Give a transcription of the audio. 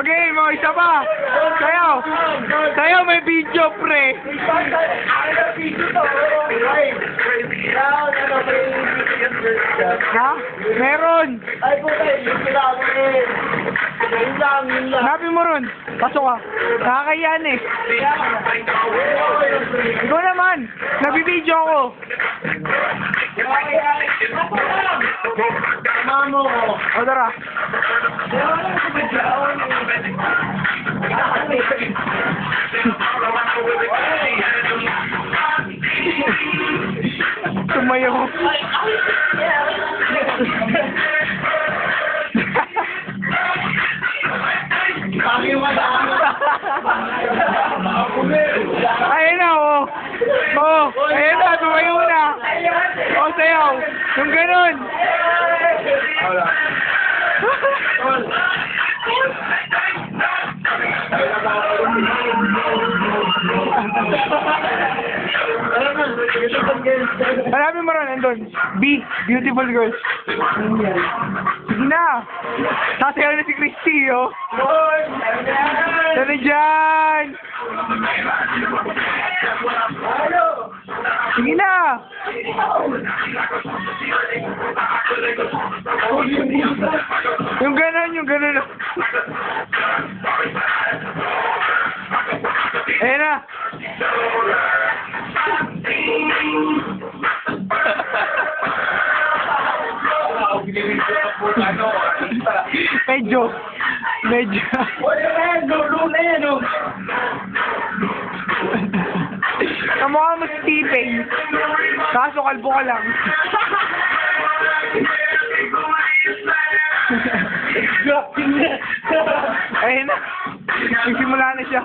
Okay, mga isa pa. Sayaw. Sayaw, may video, pre. Ha? Meron. Ay, puta, hindi lang eh. Yun lang. Hanapin mo ron. Pasok ka. Nakakayan eh. Ikaw naman. Nabibideo ako. Mamo ko. O, tara. Tumayo. Ayun na, oh. Oh, ayun na, tumayo na. Oh, sayaw. Yung ganun. Hanapin mo ron, andun. B, beautiful girls. Sige na. Sasayaw na si Christy, oh. Dali dyan. Sige na. Yung ganun, yung ganun. Ayan na. Medyo. Kamukha mo si Tipeng. Kaso kalbo ka lang. Ayun na. Nagsimula na siya.